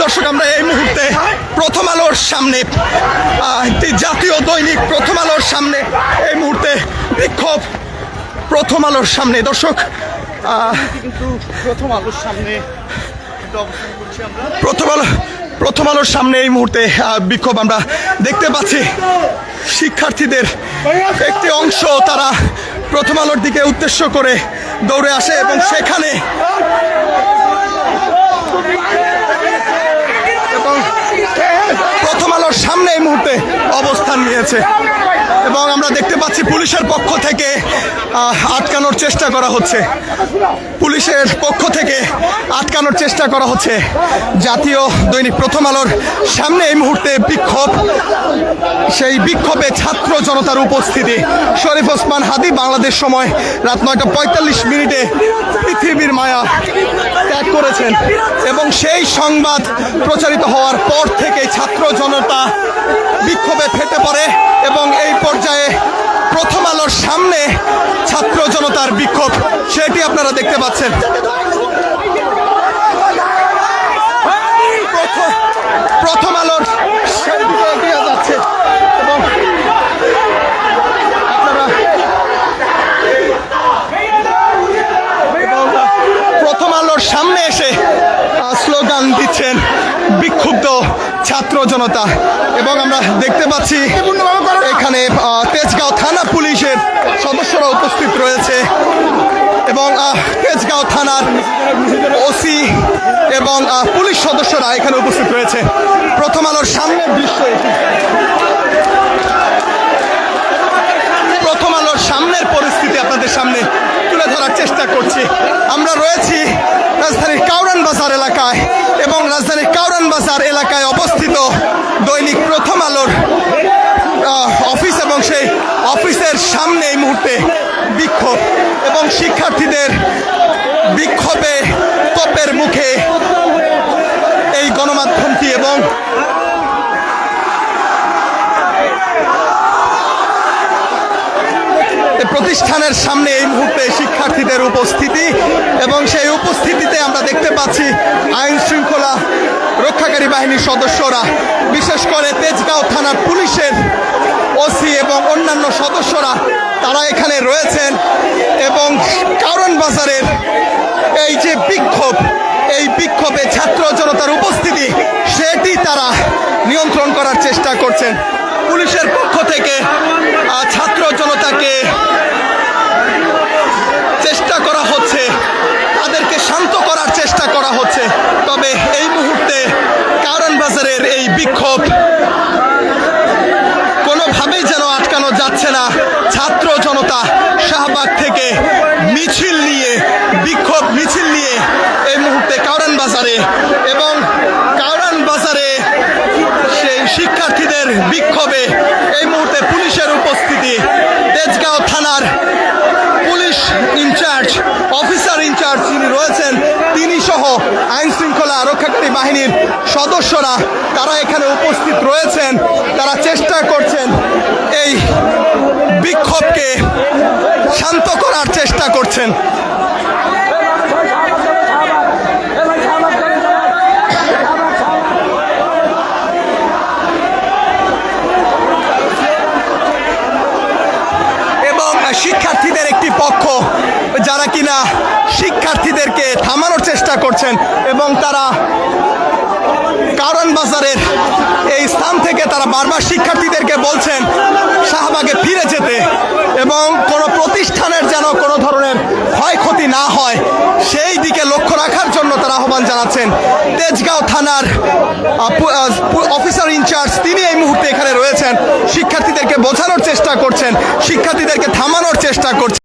দর্শক, আমরা এই মুহূর্তে প্রথম আলোর সামনে, একটি জাতীয় দৈনিক প্রথম আলোর সামনে এই মুহূর্তে বিক্ষোভ। প্রথম আলোর সামনে দর্শক, প্রথম আলোর সামনে এই মুহূর্তে বিক্ষোভ আমরা দেখতে পাচ্ছি। শিক্ষার্থীদের একটি অংশ তারা প্রথম আলোর দিকে উদ্দেশ্য করে দৌড়ে আসে এবং সেখানে প্রথম আলোর সামনে এই মুহূর্তে অবস্থান নিয়েছে এবং আমরা দেখতে পাচ্ছি পুলিশের পক্ষ থেকে আটকানোর চেষ্টা করা হচ্ছে। পুলিশের পক্ষ থেকে আটকানোর চেষ্টা করা হচ্ছে। জাতীয় দৈনিক প্রথম আলোর সামনে এই মুহূর্তে বিক্ষোভ। সেই বিক্ষোভে ছাত্র জনতার উপস্থিতি। শরীফ ওসমান হাদী বাংলাদেশ সময় রাত 9:45 পৃথিবীর মায়া ত্যাগ করেছেন এবং সেই সংবাদ প্রচারিত হওয়ার পর থেকে ছাত্র জনতা বিক্ষোভে ফেটে পড়ে এবং এই পর্যায়ে প্রথম আলোর সামনে ছাত্র জনতার বিক্ষোভ, সেটি আপনারা দেখতে পাচ্ছেন। প্রথম আলোর এগিয়ে যাচ্ছে এবং প্রথম আলোর সামনে এসে স্লোগান দিচ্ছেন বিক্ষুব্ধ ছাত্র জনতা এবং আমরা দেখতে পাচ্ছি এখানে তেজগাঁও থানা পুলিশের সদস্যরা উপস্থিত রয়েছে এবং তেজগাঁও থানার ওসি এবং পুলিশ সদস্যরা এখানে উপস্থিত রয়েছে। প্রথম আলোর সামনের দৃশ্য এটি। প্রথম আলোর সামনের পরিস্থিতি আপনাদের সামনে তুলে ধরার চেষ্টা করছি। আমরা রয়েছি রাজধানীর কাউরান বাজার এলাকায় এবং রাজধানীর কাউরান বাজার এলাকায় অবস্থিত দৈনিক প্রথম আলোর অফিস এবং সেই অফিসের সামনে এই মুহূর্তে বিক্ষোভ এবং শিক্ষার্থীদের বিক্ষোভে তোপের মুখে এই গণমাধ্যমটি এবং প্রতিষ্ঠানের সামনে এই মুহূর্তে শিক্ষার্থীদের উপস্থিতি এবং সেই উপস্থিতিতে আমরা দেখতে পাচ্ছি আইন শৃঙ্খলা রক্ষাকারী বাহিনীর সদস্যরা, বিশেষ করে তেজগাঁও থানার পুলিশের ওসি এবং অন্যান্য সদস্যরা তারা এখানে রয়েছেন এবং কারণ বাজারের এই যে বিক্ষোভ, এই বিক্ষোভে ছাত্র জনতার উপস্থিতি সেটি তারা নিয়ন্ত্রণ করার চেষ্টা করছেন। পুলিশের পক্ষ থেকে ছাত্র জনতাকে চেষ্টা করা হচ্ছে, তাদেরকে শান্ত করার চেষ্টা করা হচ্ছে। তবে এই মুহূর্তে কারণ বাজারের এই বিক্ষোভ কোনোভাবেই যেন আটকানো যাচ্ছে না। ছাত্র জনতা শাহবাগ থেকে মিছিল নিয়ে, বিক্ষোভ মিছিল নিয়ে এই মুহূর্তে কারণ বাজারে এবং কারণ বাজারে সেই শিক্ষার্থীদের বিক্ষোভে এই মুহূর্তে পুলিশের উপস্থিতি। তেজগাঁও থানার পুলিশ ইনচার্জ, অফিসার ইনচার্জ যিনি রয়েছেন তিনি সহ আইন শৃঙ্খলা রক্ষাকারী বাহিনীর সদস্যরা তারা এখানে উপস্থিত রয়েছেন। তারা চেষ্টা করছেন এই বিক্ষোভকে শান্ত করার চেষ্টা করছেন। শিক্ষার্থীদের একটি পক্ষ যারা কিনা শিক্ষার্থীদেরকে থামানোর চেষ্টা করছেন এবং তারা কারণ বাজারের এই স্থান থেকে তারা বারবার শিক্ষার্থীদেরকে বলছেন শাহবাগে ফিরে যেতে এবং কোনো প্রতিষ্ঠানের যেন কোনো ধরনের ক্ষয়ক্ষতি না হয় সেই দিকে লক্ষ্য রাখার জন্য তারা আহ্বান জানাচ্ছেন। তেজগাঁও থানার অফিসার ইনচার্জ তিনি এই মুহূর্তে এখানে রয়েছেন, শিক্ষার্থীদেরকে বোঝানোর চেষ্টা করছেন, শিক্ষার্থীদেরকে থামানোর চেষ্টা করছেন।